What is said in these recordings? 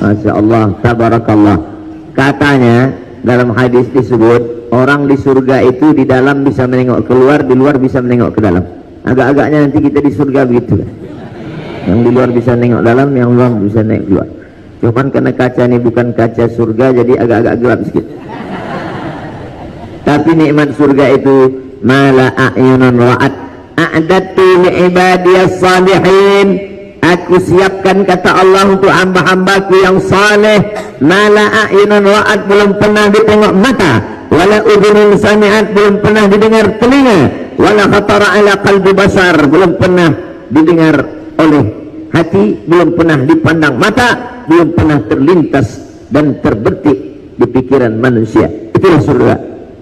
Masya Allah, tabarakallah. Katanya dalam hadis disebut orang di surga itu di dalam bisa menengok keluar, di luar bisa menengok ke dalam. Agak-agaknya nanti kita di surga begitu. Yang di luar bisa nengok dalam, yang luar bisa nengok keluar. Cuman karena kaca ini bukan kaca surga, jadi agak-agak gelap sedikit. Tapi nikmat surga itu mala a'yunun ra'at a'dadtu li'ibadiyas salihin. Aku siapkan, kata Allah, untuk hamba-hambaku yang saleh, mala a'yunun ra'at, belum pernah ditengok mata, wala udhunun sami'at, belum pernah didengar telinga, wala khatara ala qalbi basar, belum pernah didengar oleh hati, belum pernah dipandang mata, belum pernah terlintas dan terbetik di pikiran manusia. Itulah surga.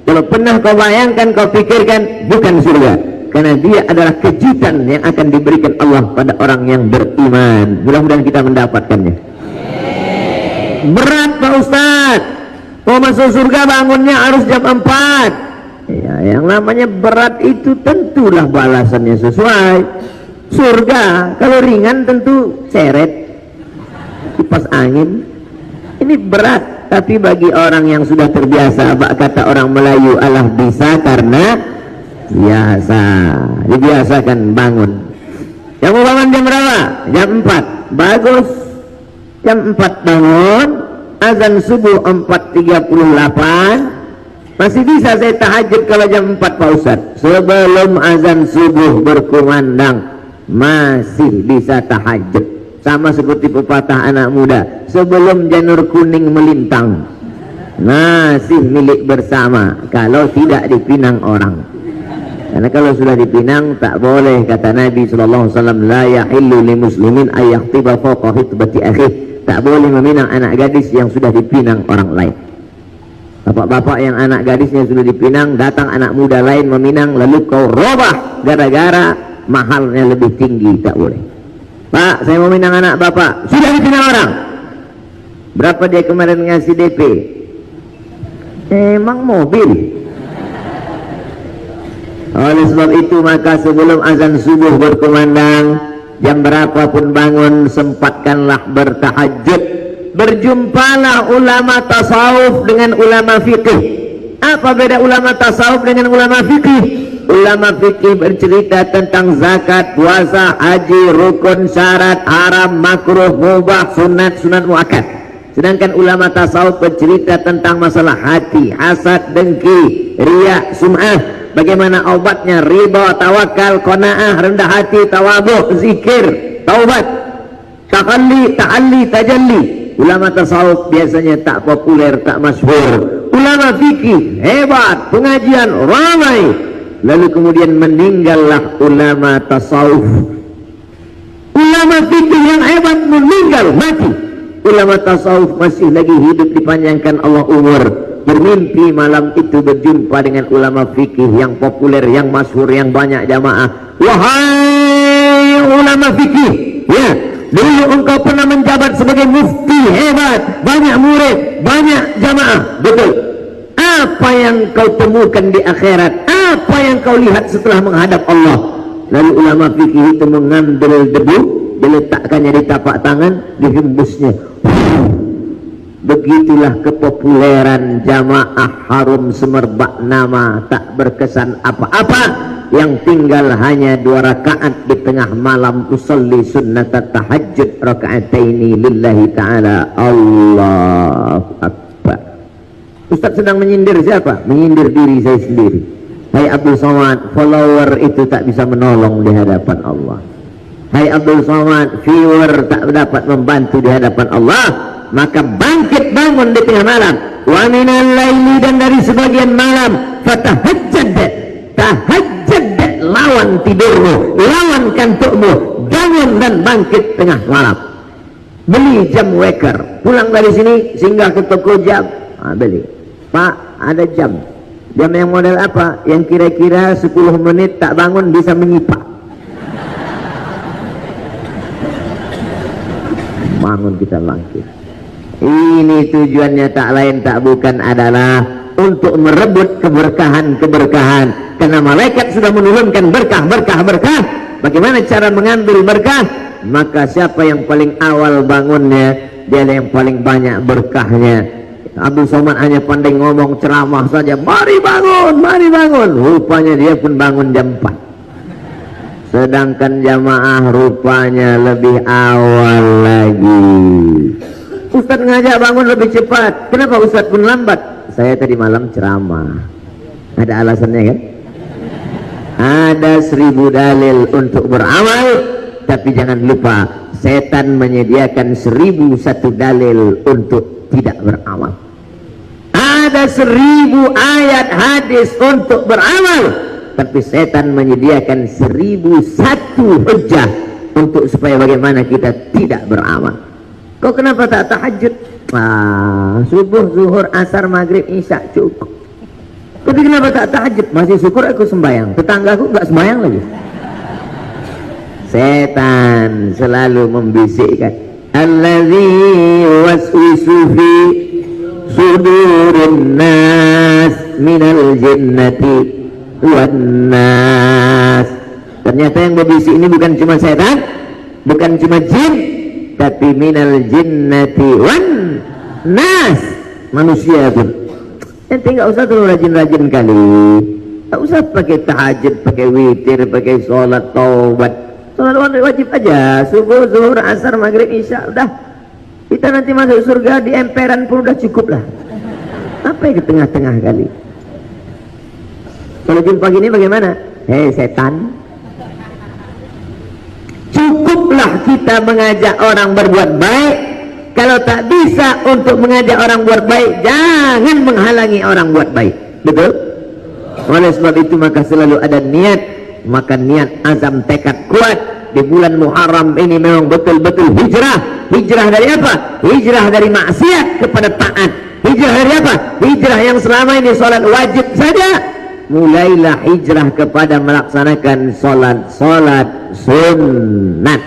Kalau pernah kau bayangkan, kau pikirkan, bukan surga, karena dia adalah kejutan yang akan diberikan Allah pada orang yang beriman. Mudah-mudahan kita mendapatkannya. Berat Pak Ustaz, mau masuk surga bangunnya harus jam 4. Ya, yang namanya berat itu tentulah balasannya sesuai. Surga kalau ringan tentu seret, kipas angin. Ini berat, tapi bagi orang yang sudah terbiasa, kata orang Melayu, alah bisa karena biasa. Dibiasakan bangun. Yang mau bangun jam berapa? Jam 4. Bagus. Jam 4 bangun, azan subuh 4.38. Masih bisa saya tahajud kalau jam 4 Pak Ustaz. Sebelum azan subuh berkumandang masih bisa tahajud. Sama seperti pepatah anak muda, sebelum janur kuning melintang masih milik bersama, kalau tidak dipinang orang. Karena kalau sudah dipinang tak boleh, kata Nabi SAW, la yahillu li muslimin ayyahtiba fawqa hitbati akhih. Tak boleh meminang anak gadis yang sudah dipinang orang lain. Bapak-bapak yang anak gadisnya sudah dipinang, datang anak muda lain meminang, lalu kau robah gara-gara mahalnya lebih tinggi, tak boleh. Pak, saya mau minang anak bapak, sudah dipinang orang. Berapa dia kemarin ngasih DP? Emang mobil. Oleh sebab itu, maka sebelum azan subuh berkumandang, jam berapapun bangun, sempatkanlah bertahajud. Berjumpalah ulama tasawuf dengan ulama fikih. Apa beda ulama tasawuf dengan ulama fikih? Ulama fikih bercerita tentang zakat, puasa, haji, rukun, syarat, haram, makruh, mubah, sunat, sunat muakkad. Sedangkan ulama tasawuf bercerita tentang masalah hati, hasad, dengki, riya, sum'ah. Bagaimana obatnya? Riba, tawakal, qanaah, rendah hati, tawadhu, zikir, taubat, takalli, ta'alli, tajalli. Ulama tasawuf biasanya tak populer, tak masyhur. Ulama fikih hebat, pengajian ramai. Lalu kemudian meninggallah ulama tasawuf. Ulama fikih yang hebat meninggal, mati. Ulama tasawuf masih lagi hidup, dipanjangkan Allah umur. Bermimpi malam itu berjumpa dengan ulama fikih yang populer, yang masyhur, yang banyak jamaah. Wahai ulama fikih, ya, dulu engkau pernah menjabat sebagai mufti hebat, banyak murid, banyak jamaah, betul. Apa yang kau temukan di akhirat? Apa yang kau lihat setelah menghadap Allah? Lalu ulama fikih itu mengambil debu, diletakkannya di tapak tangan, dihembusnya. Begitulah kepopuleran jamaah harum semerbak nama, tak berkesan apa-apa. Yang tinggal hanya 2 rakaat di tengah malam, usolli sunnat tahajud raka'ataini lillahi ta'ala. Allahu Akbar. Ustaz sedang menyindir siapa? Menyindir diri saya sendiri. Hai Abdul Somad, follower itu tak bisa menolong di hadapan Allah. Hai Abdul Somad, viewer tak dapat membantu di hadapan Allah. Maka bangkit bangun di tengah malam, wa minal laili, dan dari sebagian malam, fatahajjad, tahajjad, lawan tidurmu, lawan kantukmu, bangun dan bangkit tengah malam. Beli jam waker, pulang dari sini singgah ke toko jam, beli. Pak, ada jam yang model apa? Yang kira-kira 10 menit tak bangun bisa menyipak. Bangun kita bangkit. Ini tujuannya tak lain tak bukan adalah untuk merebut keberkahan-keberkahan, karena malaikat sudah menurunkan berkah. Bagaimana cara mengambil berkah? Maka siapa yang paling awal bangunnya, dia yang paling banyak berkahnya. Abdul Somad hanya pandai ngomong ceramah saja, mari bangun. Rupanya dia pun bangun jam 4. Sedangkan jamaah rupanya lebih awal lagi. Ustaz ngajak bangun lebih cepat. Kenapa Ustaz pun lambat? Saya tadi malam ceramah. Ada alasannya kan? Ada 1000 dalil untuk beramal, tapi jangan lupa setan menyediakan 1001 dalil untuk tidak beramal. Ada 1000 ayat hadis untuk beramal, tapi setan menyediakan 1001 hujah untuk supaya bagaimana kita tidak beramal. Kok kenapa tak tahajud? Subuh, zuhur, asar, maghrib, isya cukup. Tapi kenapa tak tahajud? Masih syukur aku sembahyang, tetanggaku nggak sembahyang lagi. Setan selalu membisikkan, allazi waswisu fi sudurin nas minal jinnati wan nas. Ternyata yang berbisik ini bukan cuma setan, bukan cuma jin, tapi minal jinnati wan nas, manusia pun. Ente nggak usah terlalu rajin-rajin kali, nggak usah pakai tahajud, pakai witir, pakai sholat taubat. Sholat wajib aja, subuh, zuhur, asar, maghrib, isya, udah. Kita nanti masuk surga di emperan pun udah cukup lah. Apa yang ke tengah-tengah kali? Kalau jumpa gini bagaimana? Hei setan, cukuplah kita mengajak orang berbuat baik. Kalau tak bisa untuk mengajak orang buat baik, jangan menghalangi orang buat baik. Betul? Oleh sebab itu maka selalu ada niat. Maka niat, azam, tekad kuat. Di bulan Muharram ini memang betul-betul hijrah. Hijrah dari apa? Hijrah dari maksiat kepada taat. Hijrah dari apa? Hijrah yang selama ini sholat wajib saja, mulailah hijrah kepada melaksanakan sholat sunnat.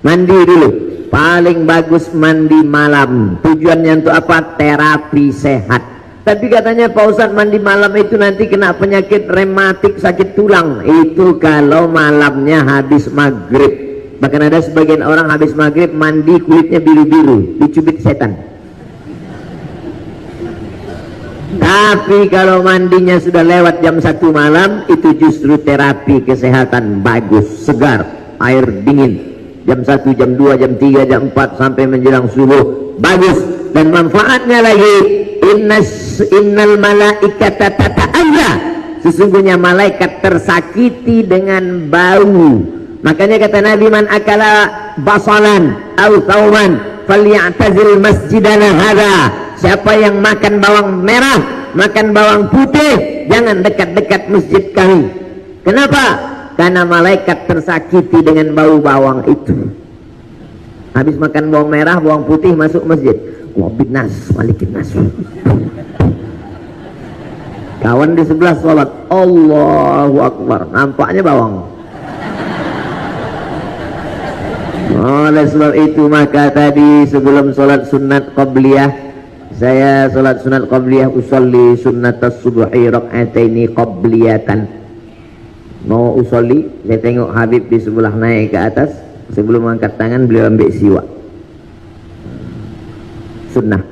Mandi dulu. Paling bagus mandi malam. Tujuannya untuk apa? Terapi sehat. Tapi katanya Pak Ustadz, mandi malam itu nanti kena penyakit rematik, sakit tulang. Itu kalau malamnya habis maghrib. Bahkan ada sebagian orang habis maghrib mandi kulitnya biru-biru, dicubit setan. Tapi kalau mandinya sudah lewat jam 1 malam, itu justru terapi kesehatan, bagus, segar, air dingin. Jam 1, jam 2, jam 3, jam 4 sampai menjelang subuh, bagus. Dan manfaatnya lagi, innal malaikata tata'azza, sesungguhnya malaikat tersakiti dengan bau. Makanya kata Nabi, man akala basalan au thawman falyatazil masjidana hadha. Siapa yang makan bawang merah, makan bawang putih, jangan dekat-dekat masjid kami. Kenapa? Karena malaikat tersakiti dengan bau bawang itu. Habis makan bawang merah, bawang putih, masuk masjid, wabid nas, malikin nas. Kawan di sebelah sholat, Allahu Akbar, nampaknya bawang. Oleh sebab itu maka tadi sebelum sholat sunat qabliyah, saya sholat sunat qabliyah, usolli sunnatas subuhi rak'ataini qabliyatan. Mau usolli, saya tengok Habib di sebelah naik ke atas, sebelum angkat tangan beliau ambil siwak. Sunnah.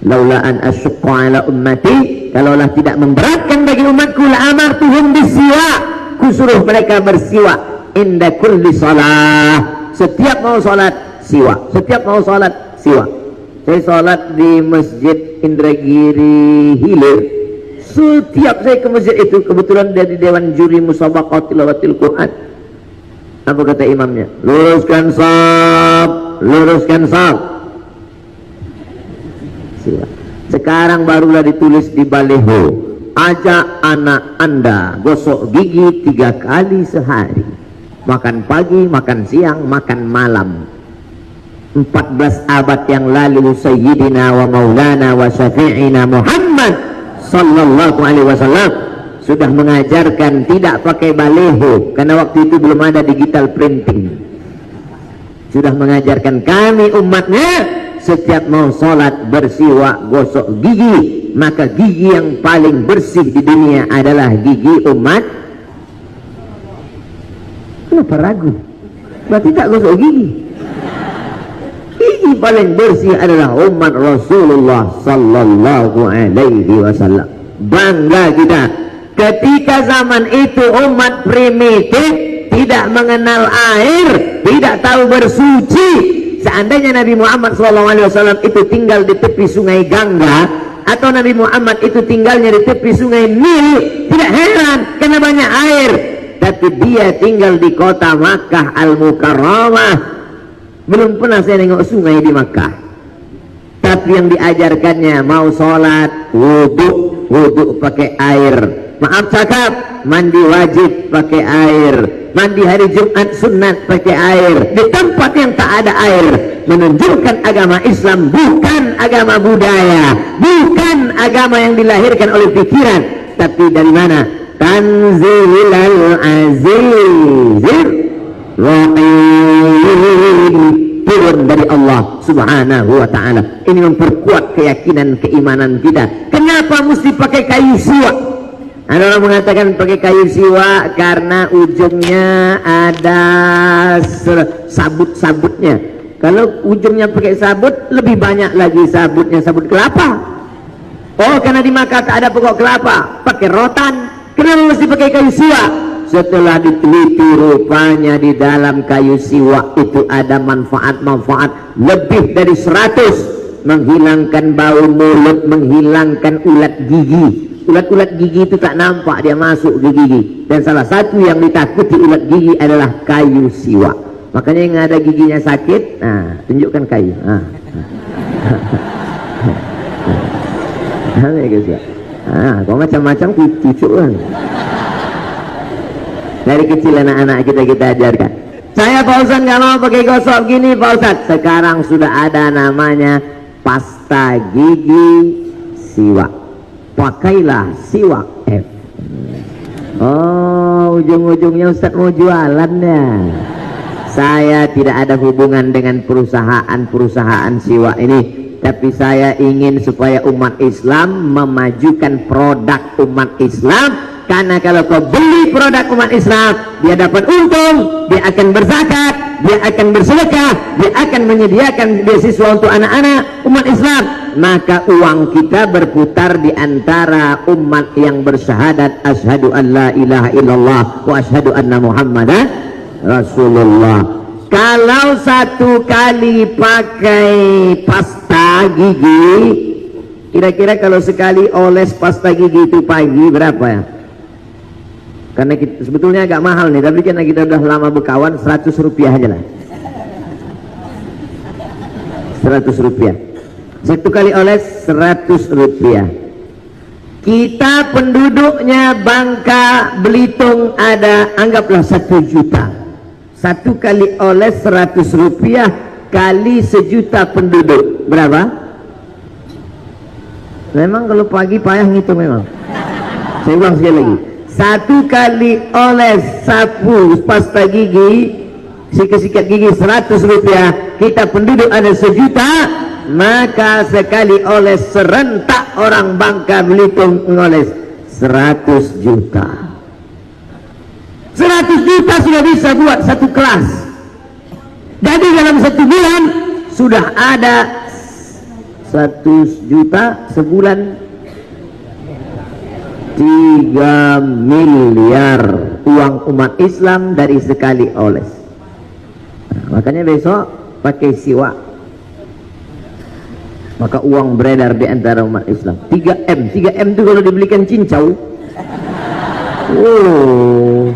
Laula an asyqa ala ummati, kalaulah tidak memberatkan bagi umatku, la amartuhum bisiwak, kusuruh mereka bersiwak inda kulli salah. Setiap mau salat siwak, setiap mau salat siwak. Saya salat di Masjid Indragiri Hilir. Setiap saya ke masjid itu, kebetulan dari Dewan Juri Musabaqah Tilawatil Quran. Apa kata imamnya? Luruskan saf, luruskan saf. Sekarang barulah ditulis di baliho, ajak anak anda gosok gigi 3 kali sehari, makan pagi, makan siang, makan malam. 14 abad yang lalu Sayyidina wa Maulana wa Syafi'ina Muhammad sallallahu alaihi wasallam sudah mengajarkan tidak pakai baliho, karena waktu itu belum ada digital printing. Sudah mengajarkan kami umatnya, setiap mau sholat bersiwak, gosok gigi maka gigi yang paling bersih di dunia adalah gigi umat. Kenapa ragu? Berarti tak gosok gigi. Gigi paling bersih adalah umat Rasulullah sallallahu alaihi wasallam. Bangga kita ketika zaman itu umat primitif, tidak mengenal air, tidak tahu bersuci. Seandainya Nabi Muhammad SAW itu tinggal di tepi sungai Gangga, atau Nabi Muhammad itu tinggalnya di tepi sungai Nil, tidak heran karena banyak air. Tapi dia tinggal di kota Makkah Al-Mukarramah, belum pernah saya nengok sungai di Makkah. Tapi yang diajarkannya mau sholat, wudhu pakai air. Maaf cakap, mandi wajib pakai air, mandi hari Jumat sunat pakai air, di tempat yang tak ada air. Menunjukkan agama Islam bukan agama budaya, bukan agama yang dilahirkan oleh pikiran, tapi dari mana? Tanzilal azizir rahim, turun dari Allah subhanahu wa ta'ala. Ini memperkuat keyakinan keimanan kita. Kenapa mesti pakai kayu siwak? Ada orang mengatakan pakai kayu siwak karena ujungnya ada sabut-sabutnya. Kalau ujungnya pakai sabut, lebih banyak lagi sabutnya, sabut kelapa. Oh, karena di Makkah tak ada pokok kelapa, pakai rotan. Kenapa mesti pakai kayu siwak? Setelah diteliti, rupanya di dalam kayu siwak itu ada manfaat-manfaat lebih dari 100. Menghilangkan bau mulut, menghilangkan ulat gigi. Ulat-ulat gigi itu tak nampak, dia masuk ke gigi. Dan salah satu yang ditakuti ulat gigi adalah kayu siwak. Makanya yang ada giginya sakit, nah, tunjukkan kayu. Kok macam-macam cucu kan. Dari kecil anak-anak kita ajarkan. Saya Pak Ustaz nggak mau pakai gosok gini Pak Ustaz. Sekarang sudah ada namanya pasta gigi siwak. Pakailah siwak F. Oh, ujung-ujungnya Ustaz mau jualan ya. Saya tidak ada hubungan dengan perusahaan siwak ini, tapi saya ingin supaya umat Islam memajukan produk umat Islam. Karena kalau kau beli produk umat Islam, dia dapat untung, dia akan berzakat, dia akan bersedekah, dia akan menyediakan beasiswa untuk anak-anak umat Islam. Maka uang kita berputar di antara umat yang bersyahadat asyhadu an la ilaha illallah wa asyhadu anna muhammadan rasulullah. Kalau satu kali pakai pasta gigi, kira-kira kalau sekali oles pasta gigi itu pagi berapa ya? Karena kita, sebetulnya agak mahal nih, tapi karena kita udah lama berkawan, 100 rupiah aja lah. 100 rupiah. Satu kali oles 100 rupiah. Kita penduduknya Bangka Belitung ada, anggaplah 1 juta. Satu kali oles 100 rupiah kali 1 juta penduduk. Berapa? Memang kalau pagi payah ngitung memang. Saya ulang sekali lagi. Satu kali oles sapu pasta gigi, sikat-sikat gigi 100 rupiah, kita penduduk ada 1 juta, maka sekali oles serentak orang Bangka Belitung mengoles 100 juta. 100 juta sudah bisa buat satu kelas. Jadi dalam 1 bulan sudah ada 1 juta sebulan 3 miliar uang umat Islam dari sekali oles. Nah, makanya besok pakai siwak, maka uang beredar di antara umat Islam. 3M itu kalau dibelikan cincau, oh,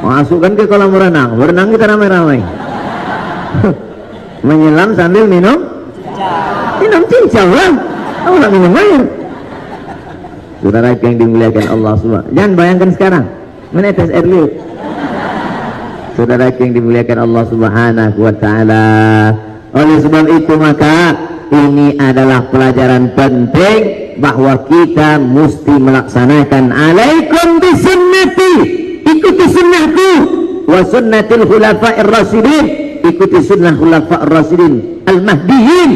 masukkan ke kolam berenang kita ramai-ramai. Menyelam sambil minum cincau lah. Oh, nggak minum air. Saudara yang dimuliakan Allah SWT, jangan bayangkan sekarang menetes air liur. Saudara yang dimuliakan Allah Subhanahu wa ta'ala. Oleh sebab itu maka ini adalah pelajaran penting bahwa kita mesti melaksanakan alaikum bisunnati, ikuti sunnahku, wa sunnatil khulafa'ir rasyidin, ikuti sunnah khulafa'ir rasyidin al-mahdiyin.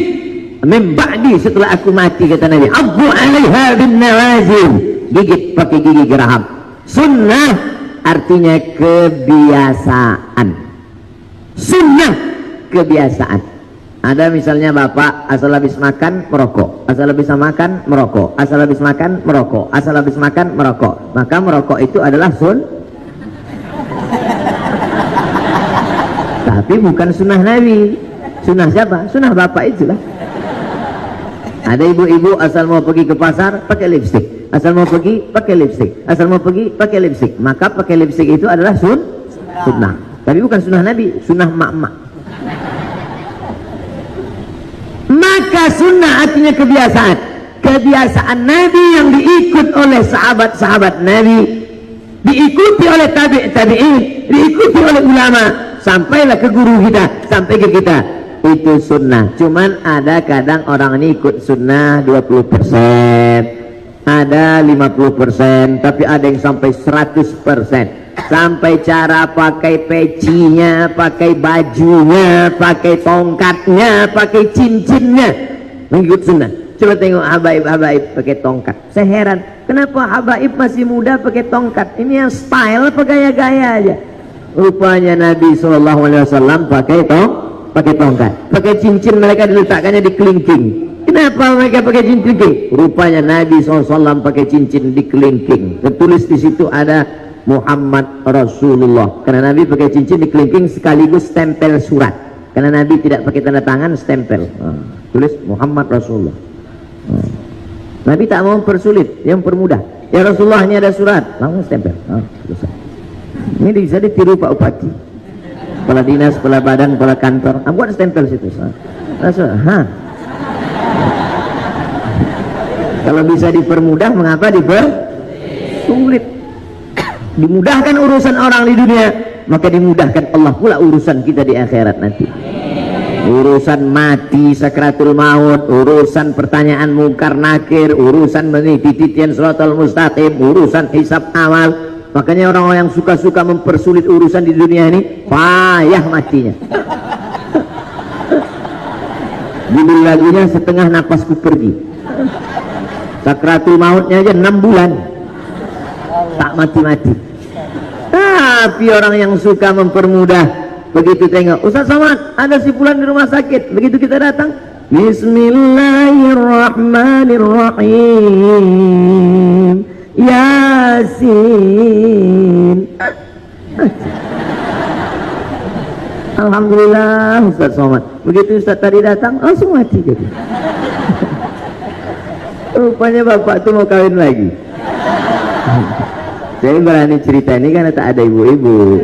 min ba'di, setelah aku mati, kata Nabi, addu 'alaiha bin nawazil, gigit pakai gigi geraham. Sunnah artinya kebiasaan. Sunnah kebiasaan. Ada misalnya bapak asal habis makan merokok, asal habis makan merokok, asal habis makan merokok, asal habis makan merokok, maka merokok itu adalah tapi bukan sunnah Nabi. Sunnah siapa? Sunnah bapak itulah. Ada ibu-ibu asal mau pergi ke pasar pakai lipstik, asal mau pergi pakai lipstik, asal mau pergi pakai lipstik, maka pakai lipstik itu adalah sunnah. Tapi bukan sunnah Nabi, sunnah mak-mak. Maka sunnah artinya kebiasaan. Kebiasaan Nabi yang diikut oleh sahabat-sahabat Nabi, diikuti oleh tabi'in, diikuti oleh ulama, sampailah ke guru kita, sampai ke kita. Itu sunnah. Cuman ada kadang orang ini ikut sunnah 20%, ada 50%, tapi ada yang sampai 100%. Sampai cara pakai pecinya, pakai bajunya, pakai tongkatnya, pakai cincinnya, mengikut sunnah. Coba tengok habaib-habaib pakai tongkat. Saya heran, kenapa habaib masih muda pakai tongkat? Ini yang style apa gaya-gaya aja? Rupanya Nabi SAW pakai tongkat, pakai cincin, mereka diletakkannya di kelingking. Kenapa mereka pakai cincin? Rupanya Nabi SAW pakai cincin di kelingking. Tertulis di situ ada Muhammad Rasulullah. Karena Nabi pakai cincin di kelingking sekaligus stempel surat. Karena Nabi tidak pakai tanda tangan, stempel. Tulis Muhammad Rasulullah. Nabi tak mau mempersulit, yang permudah. Ya Rasulullah, ini ada surat, langsung stempel. Ini bisa ditiru Pak Bupati, kepala dinas, kepala badan, kepala kantor. Buat stempel situ. Kalau bisa dipermudah, mengapa dipersulit? Dimudahkan urusan orang di dunia, maka dimudahkan Allah pula urusan kita di akhirat nanti. Urusan mati, sakratul maut, urusan pertanyaan mungkar nakir, urusan menititian shiratal mustaqim, urusan hisab amal. Makanya orang-orang yang suka-suka mempersulit urusan di dunia ini payah matinya. Judul lagunya setengah napasku pergi. Sakratul mautnya aja 6 bulan tak mati-mati. Tapi orang yang suka mempermudah, begitu tengok Ustaz Somad ada si fulan di rumah sakit, begitu kita datang, Bismillahirrahmanirrahim, Yasin. Alhamdulillah Ustaz Somad. Begitu Ustaz tadi datang, langsung mati jadi. Rupanya bapak tuh mau kawin lagi. Saya berani cerita ini karena tak ada ibu-ibu.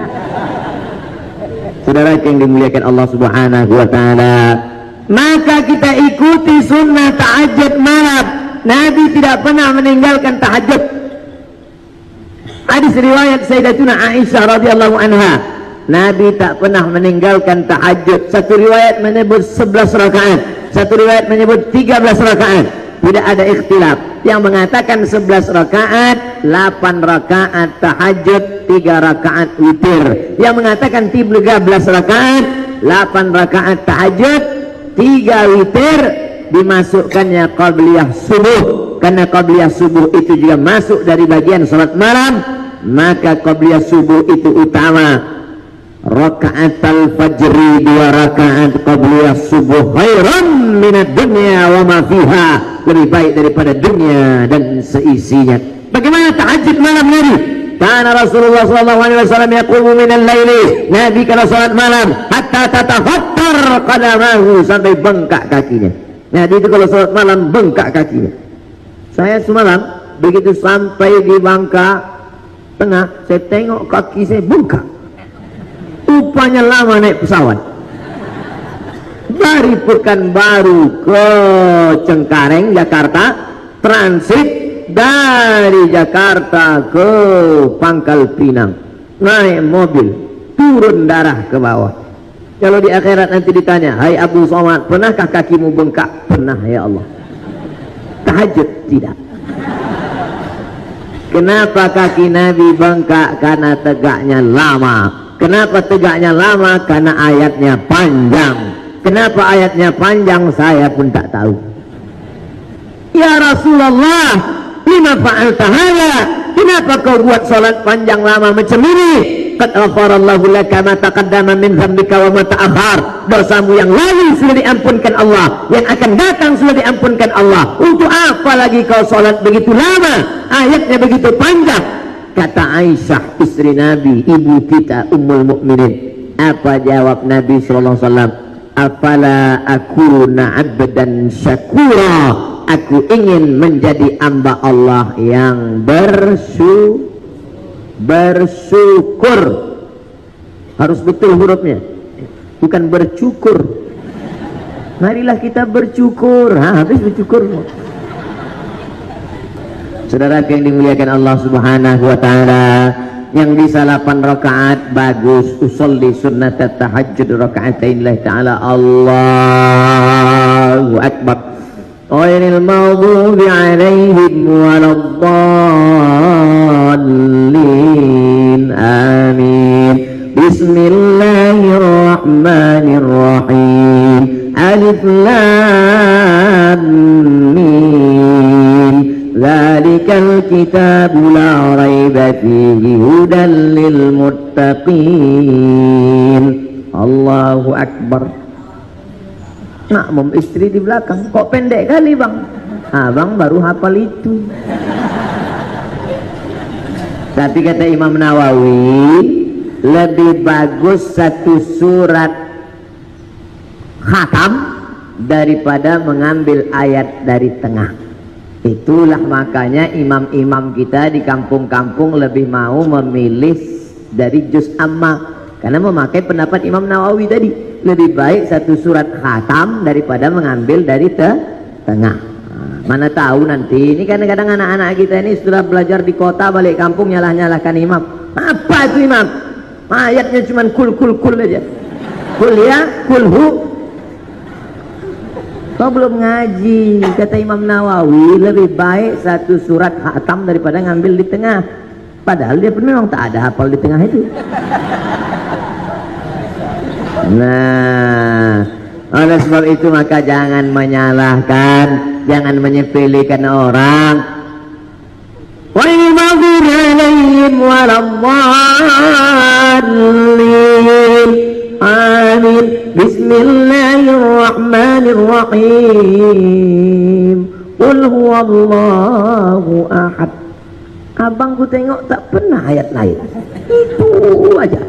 Saudara yang dimuliakan Allah Subhanahu wa ta'ala, maka kita ikuti sunnah tahajud malam. Nabi tidak pernah meninggalkan tahajud. Hadis riwayat Sayyidatuna Aisyah radhiyallahu anha, Nabi tak pernah meninggalkan tahajud. Satu riwayat menyebut 11 rakaat, satu riwayat menyebut 13 rakaat. Tidak ada ikhtilaf. Yang mengatakan 11 rakaat, 8 rakaat tahajud, 3 rakaat witir. Yang mengatakan 13 rakaat, 8 rakaat tahajud, 3 witir, dimasukkannya qabliyah subuh. Karena qabliyah subuh itu juga masuk dari bagian salat malam, maka qabliyah subuh itu utama. Rakaat al-fajri 2 rakaat qabliyah subuh khairan minad dunya wa ma fiha, lebih baik daripada dunia dan seisinya. Bagaimana tahajud malam Nabi? Karena Rasulullah SAW yaqumu minal laili, Nabi kalau salat malam hatta tatafattar qadamahu, sampai bengkak kakinya. Nabi itu kalau salat malam bengkak kakinya. Saya semalam begitu sampai di Bangka Tengah, saya tengok kaki saya bengkak. Rupanya lama naik pesawat dari Pekanbaru ke Cengkareng, Jakarta, transit dari Jakarta ke Pangkal Pinang, naik mobil, turun darah ke bawah. Kalau di akhirat nanti ditanya, hai Abu Somad, pernahkah kakimu bengkak? Pernah ya Allah. Tahajud tidak. Kenapa kaki Nabi bengkak? Karena tegaknya lama. Kenapa tegaknya lama? Karena ayatnya panjang. Kenapa ayatnya panjang saya pun tak tahu. Ya Rasulullah, lima fa'alta hadza? Kenapa kau buat salat panjang lama macam ini? Qad ghafarallahu laka ma taqaddama min dzambika wa ma ta'akhkhar. Dosamu yang lalu sudah diampunkan Allah, yang akan datang sudah diampunkan Allah. Untuk apa lagi kau salat begitu lama? Ayatnya begitu panjang. Kata Aisyah, istri Nabi, ibu kita, Ummul Mukminin. Apa jawab Nabi sallallahu alaihi wasallam? Afala akuna 'abdan syakura. Aku ingin menjadi hamba Allah yang bersyukur. Harus betul hurufnya, bukan bercukur. Marilah kita bersyukur. Habis bersyukur. Saudara yang dimuliakan Allah Subhanahu wa taala, yang bisa 8 rakaat bagus. Usolli sunnat tahajjud rakaatain lillahi taala. Allahu akbar. Ghairil maghdubi 'alaihim waladdallin. Amin. Bismillahirrahmanirrahim. Alif lam mim. Dzalikal kitabu la raiba fihi hudan lil muttaqin. Allahu akbar. Makmum istri di belakang, kok pendek kali bang? Abang baru hafal itu. Tapi kata Imam Nawawi, lebih bagus satu surat khatam daripada mengambil ayat dari tengah. Itulah makanya imam-imam kita di kampung-kampung lebih mau memilih dari juz amma, karena memakai pendapat Imam Nawawi tadi. Lebih baik satu surat khatam daripada mengambil dari tengah. Mana tahu nanti, ini kadang-kadang anak-anak kita ini sudah belajar di kota, balik kampung nyalah-nyalahkan imam. Apa itu imam? Ayatnya cuma kul aja. Kul ya, kul hu. Kau belum ngaji. Kata Imam Nawawi, lebih baik satu surat khatam daripada ngambil di tengah. Padahal dia pun memang tak ada hafal di tengah itu. Nah, oleh sebab itu maka jangan menyalahkan, jangan menyepelekan orang. Wa maghdubi 'alaihim waladdallin. Amin. Bismillahirrahmanirrahim. Qul huwallahu ahad. Abang ku tengok tak pernah ayat lain. Itu aja.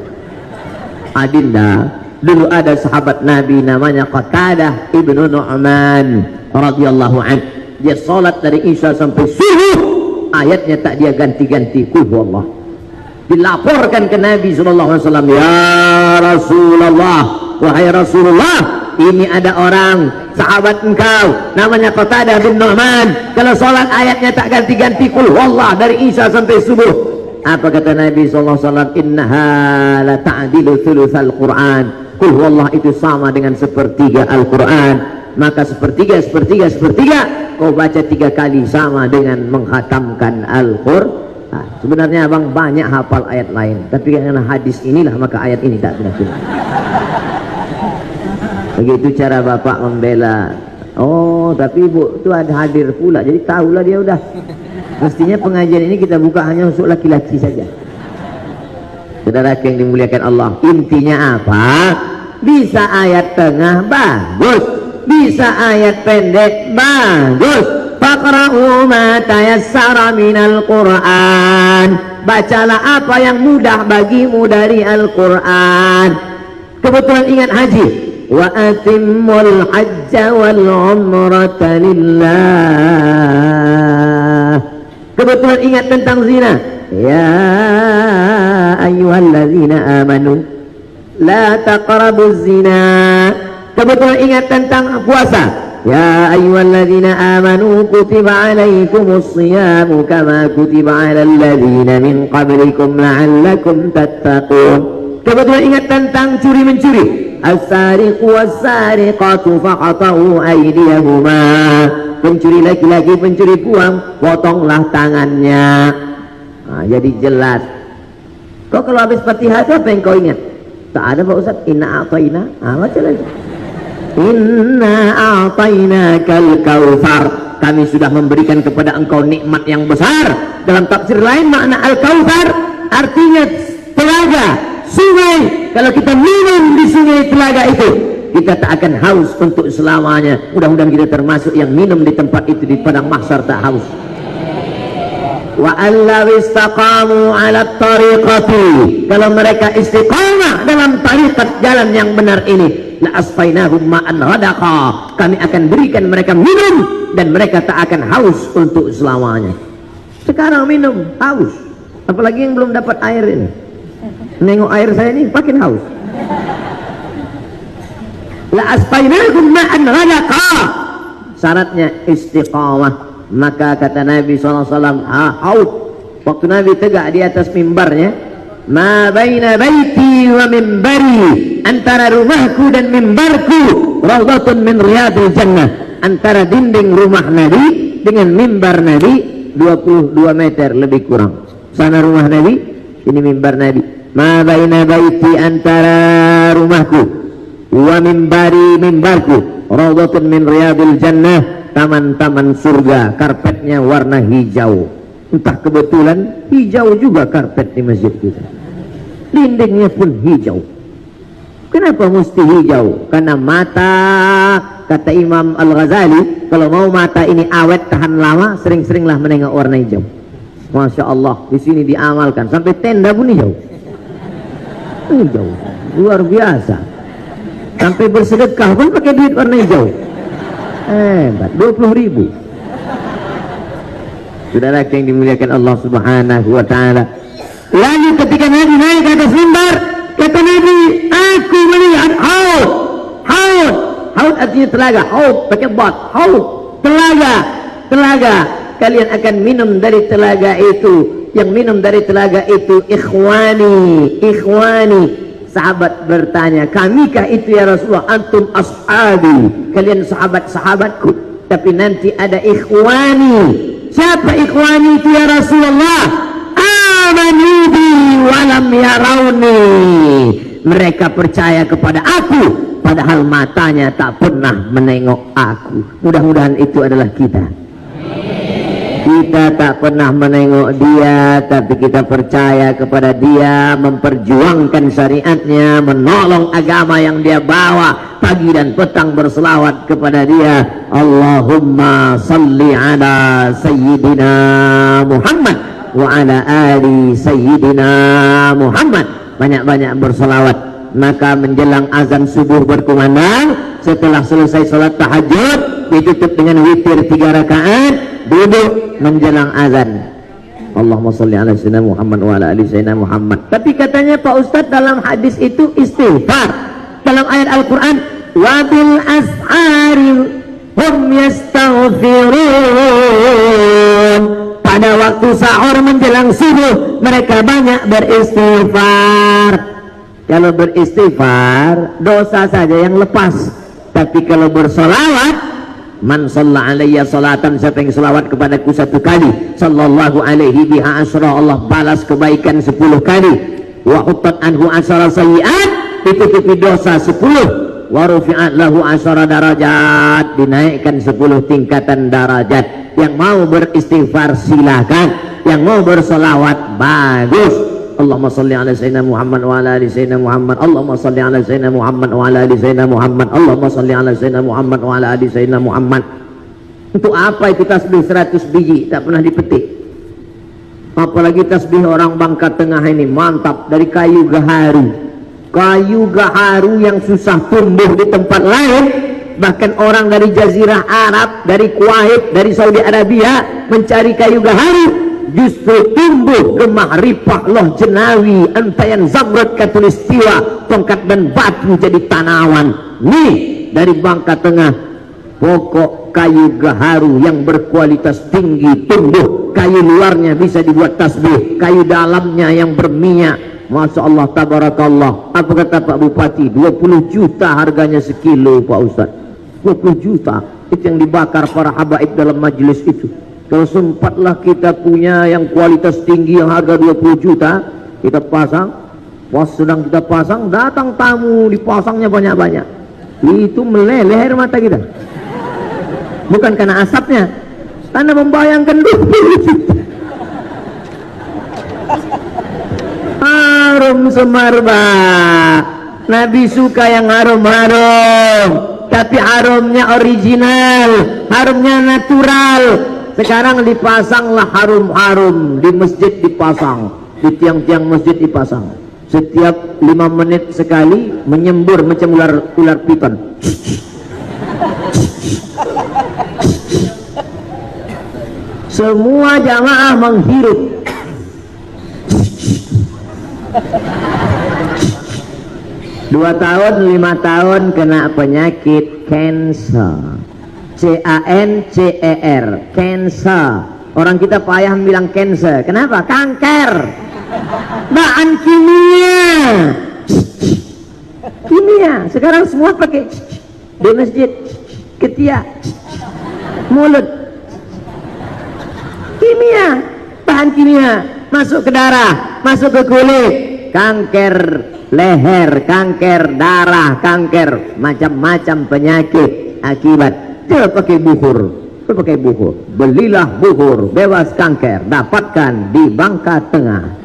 Adinda, dulu ada sahabat Nabi namanya Qatadah ibnu Nu'man radhiyallahu anhu. Dia salat dari Isya sampai subuh, ayatnya tak dia ganti-ganti. Qul huwallah. Dilaporkan ke Nabi sallallahu alaihi wasallam, ya Rasulullah, wahai Rasulullah, ini ada orang sahabat engkau namanya Qatadah bin Nu'man, kalau salat ayatnya tak ganti-ganti qul huwallah dari Isya sampai subuh. Apa kata Nabi SAW? Innaha la ta'dilu thulutsal Qur'an. Qul huwallah itu sama dengan sepertiga Al-Quran. Maka sepertiga kau baca 3 kali sama dengan menghatamkan Al-Quran. Sebenarnya abang banyak hafal ayat lain, tapi karena hadis inilah maka ayat ini tak kena. Begitu cara bapak membela. Oh tapi ibu itu ada hadir pula, jadi tahulah dia udah. Mestinya pengajian ini kita buka hanya untuk laki-laki saja. Saudara yang dimuliakan Allah, intinya apa? Bisa ayat tengah bagus, bisa ayat pendek bagus. Faqra'u ma tayassara minal Qur'an. Bacalah apa yang mudah bagimu dari Al-Quran. Kebetulan ingat haji. Wa atimmul hajja wal umrata lillah. Kebetulan ingat tentang zina. Ya ayyuhalladzina amanu la taqrabuz zina. Kebetulan ingat tentang puasa. Ya ayyuhalladzina amanu kutiba alaikumus shiyamu kama kutiba alal ladzina min qablikum la'allakum tattaqun. Kebetulan ingat tentang curi-mencuri. As-sariqu was-sariqatu faqata'u aydiyahuma. Pencuri laki-laki, pencuri puang, potonglah tangannya. Nah, jadi jelas. Kok kalau habis Fatihah itu apa yang kau ingat? Tak ada Pak Ustaz. Inna a'tayna. Baca lagi. Inna a'tainakal kautsar, kami sudah memberikan kepada engkau nikmat yang besar. Dalam tafsir lain makna al-kautsar artinya telaga, sungai. Kalau kita minum di sungai telaga itu, kita tak akan haus untuk selamanya. Mudah-mudahan kita termasuk yang minum di tempat itu, di padang mahsyar tak haus. Wa allaw istaqamu 'ala tariqati, kalau mereka istiqamah dalam tariqat jalan yang benar ini, la asfainahum ma'an ghadaqa, kami akan berikan mereka minum dan mereka tak akan haus untuk selamanya. Sekarang minum haus, apalagi yang belum dapat air ini. Nengok air saya ini makin haus. La asfainahum ma'an ghadaqa, syaratnya istiqamah. Maka kata Nabi SAW, haud, waktu Nabi tegak di atas mimbarnya, ma baina baiti wa mimbari, antara rumahku dan mimbarku rawdatun min riyadil jannah, antara dinding rumah Nabi dengan mimbar Nabi 22 meter lebih kurang. Sana rumah Nabi, ini mimbar Nabi. Ma baina baiti, antara rumahku, wa mimbari, mimbarku, rawdatun min riyadil jannah, taman-taman surga, karpetnya warna hijau. Entah kebetulan hijau juga karpet di masjid kita, dindingnya pun hijau. Kenapa mesti hijau? Karena mata, kata Imam Al-Ghazali, kalau mau mata ini awet tahan lama, sering-seringlah menengok warna hijau. Masya Allah, di sini diamalkan sampai tenda pun hijau. Hijau luar biasa, sampai bersedekah pun pakai duit warna hijau. Hebat, 20.000. Saudara yang dimuliakan Allah Subhanahu wa ta'ala. Lalu ketika Nabi naik ke atas mimbar, kata Nabi, aku melihat haud. Haud, haud artinya telaga. Haud pakai bot, haud, telaga, telaga. Kalian akan minum dari telaga itu. Yang minum dari telaga itu ikhwani, ikhwani. Sahabat bertanya, kamikah itu ya Rasulullah? Antum ashabi, kalian sahabat-sahabatku. Tapi nanti ada ikhwani. Siapa ikhwani itu ya Rasulullah? Amanu bi walam yarawni, mereka percaya kepada aku padahal matanya tak pernah menengok aku. Mudah-mudahan itu adalah kita. Kita tak pernah menengok dia, tapi kita percaya kepada dia, memperjuangkan syariatnya, menolong agama yang dia bawa, pagi dan petang berselawat kepada dia. Allahumma salli ala Sayyidina Muhammad wa ala ali Sayyidina Muhammad. Banyak-banyak berselawat. Maka menjelang azan subuh berkumandang, setelah selesai sholat tahajud, ditutup dengan witir 3 rakaat, duduk menjelang azan. Allahumma sholli ala sayyidina Muhammad wa ala ali sayyidina Muhammad. Tapi katanya Pak Ustadz, dalam hadis itu istighfar. Dalam ayat Al-Quran, wa bil ashari hum yastaghfirun, pada waktu sahur menjelang subuh mereka banyak beristighfar. Kalau beristighfar dosa saja yang lepas, tapi kalau bersolawat, man shalla alayya salatan, siapa yang selawat kepadaku 1 kali, sallallahu alaihi biha asyra, Allah balas kebaikan 10 kali. Wa huttat anhu asyara sayyi'at, ditutupi dosa 10. Wa rufi'at lahu asyara darajat, dinaikkan 10 tingkatan darajat. Yang mau beristighfar silakan, yang mau bersolawat bagus. Allahumma salli ala sayyidina Muhammad wa ala ali sayyidina Muhammad. Allahumma salli ala sayyidina Muhammad wa ala ali sayyidina Muhammad. Allahumma salli ala sayyidina Muhammad wa ala ali sayyidina Muhammad. Untuk apa itu tasbih 100 biji tak pernah dipetik? Apalagi tasbih orang Bangka Tengah ini mantap, dari kayu gaharu. Kayu gaharu yang susah tumbuh di tempat lain. Bahkan orang dari Jazirah Arab, dari Kuwait, dari Saudi Arabia mencari kayu gaharu, justru tumbuh gemah ripah loh jenawi antayan zamrud katulistiwa, tongkat dan batu jadi tanaman. Nih dari Bangka Tengah, pokok kayu gaharu yang berkualitas tinggi tumbuh. Kayu luarnya bisa dibuat tasbih, kayu dalamnya yang berminyak. Masya Allah, tabarakallah. Apa kata Pak Bupati? 20 juta harganya sekilo Pak Ustadz. 20 juta itu yang dibakar para habaib dalam majelis itu. Kalau sempatlah kita punya yang kualitas tinggi yang harga 20 juta, kita pasang. Pas sedang kita pasang, datang tamu, dipasangnya banyak-banyak. Itu meleleh air mata kita. Bukan karena asapnya, karena membayangkan 20 juta. Harum semerbak. Nabi suka yang harum-harum, tapi harumnya original, harumnya natural. Sekarang dipasanglah harum-harum, di masjid dipasang, di tiang-tiang masjid dipasang. Setiap 5 menit sekali menyembur macam ular piton. Semua jamaah menghirup. 2 tahun, 5 tahun kena penyakit cancer. C-A-N-C-E-R, cancer. Orang kita payah bilang cancer. Kenapa? Kanker. Bahan kimia. Kimia. Sekarang semua pakai di masjid, ketiak, mulut. Kimia, bahan kimia masuk ke darah, masuk ke kulit. Kanker leher, kanker darah, kanker macam-macam penyakit akibat. Dia pakai buhur, pakai buhur. Belilah buhur, bebas kanker, dapatkan di Bangka Tengah.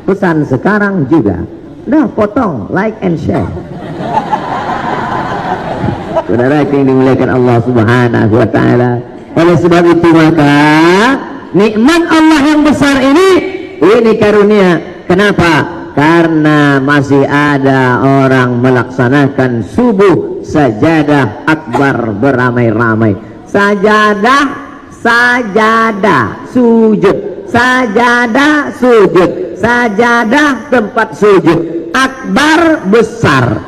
Pesan sekarang juga. Dah potong, like and share. Saudara yang dimuliakan Allah Subhanahu wa taala. Oleh sebab itu maka nikmat Allah yang besar ini karunia. Kenapa? Karena masih ada orang melaksanakan subuh sajadah akbar beramai-ramai. Sajadah, sajadah, sujud, sajadah, sujud, sajadah tempat sujud, akbar besar.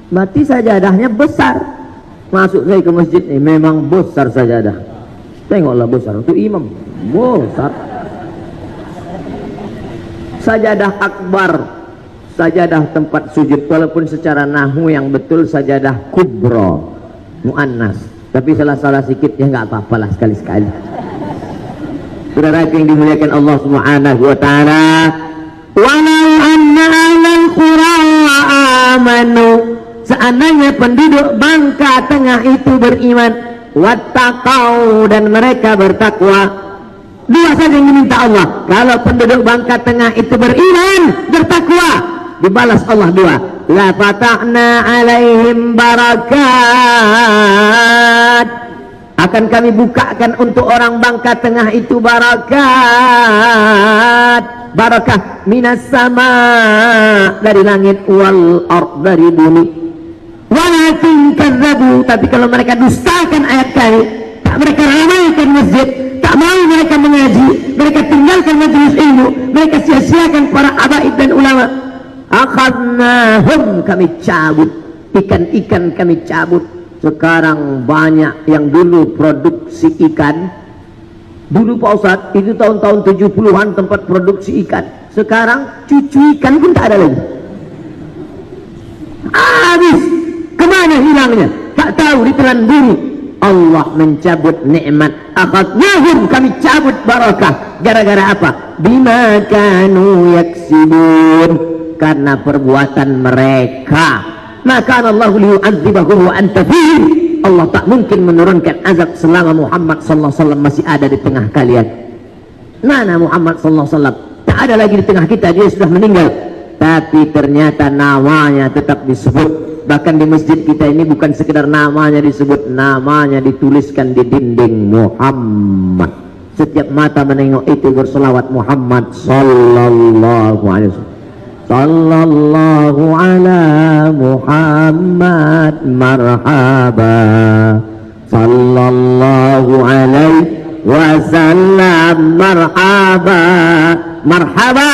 Berarti sajadahnya besar. Masuk saya ke masjid ini memang besar sajadah. Tengoklah besar untuk imam, besar. Sajadah akbar, sajadah tempat sujud, walaupun secara nahwu yang betul sajadah kubro, muannas, tapi salah-salah sikit ya nggak apa-apalah sekali-sekali. Saudara yang dimuliakan Allah Subhanahu wa taala, walau anna ahlal qura amanu, seandainya penduduk Bangka Tengah itu beriman, wattaqau, dan mereka bertakwa. Dua saja yang diminta Allah. Kalau penduduk Bangka Tengah itu beriman, bertakwa, dibalas Allah dua. La fatahna alaihim barakat, akan kami bukakan untuk orang Bangka Tengah itu barakat, barakah minas sama, dari langit, wal ard, dari bumi. Walakin kadzabu, tapi kalau mereka dustakan ayat kami, tak mereka ramaikan masjid, tak mau mereka mengaji, mereka tinggalkan majelis ilmu, mereka sia-siakan para abaid dan ulama. Akhadnahum, kami cabut, ikan-ikan kami cabut. Sekarang banyak yang dulu produksi ikan, dulu Pak Ustadz, itu tahun-tahun 70-an tempat produksi ikan. Sekarang cucu ikan pun tak ada lagi. Habis, kemana hilangnya? Tak tahu, ditelan bumi. Allah mencabut nikmat. Akhadnahum, kami cabut barakah. Gara-gara apa? Bima kanu yaksibun, karena perbuatan mereka. Maka Allah liyu'adzibahum wa anta fihim. Allah tak mungkin menurunkan azab selama Muhammad sallallahu alaihi wasallam masih ada di tengah kalian. Mana Muhammad sallallahu alaihi wasallam? Tak ada lagi di tengah kita, dia sudah meninggal. Tapi ternyata namanya tetap disebut. Bahkan di masjid kita ini bukan sekedar namanya disebut, namanya dituliskan di dinding Muhammad. Setiap mata menengok itu berselawat Muhammad sallallahu alaihi wasallam. Sallallahu ala Muhammad marhaba, sallallahu alaihi wasallam marhaba. Marhaba,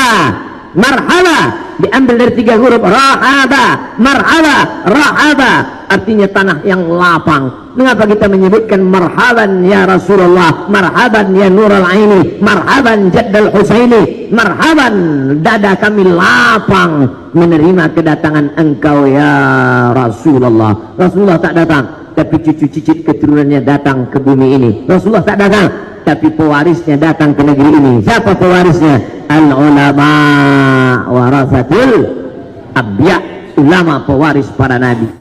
marhaba diambil dari 3 huruf, rahaba, marhaba, rahaba artinya tanah yang lapang. Mengapa kita menyebutkan marhaban ya Rasulullah, marhaban ya Nurul Aini, marhaban Jaddal Husaini, marhaban dada kami lapang menerima kedatangan engkau ya Rasulullah. Rasulullah tak datang, tapi cucu cicit keturunannya datang ke bumi ini. Rasulullah tak datang, tapi pewarisnya datang ke negeri ini. Siapa pewarisnya? Al-ulama warasatul anbiya, ulama pewaris para nabi.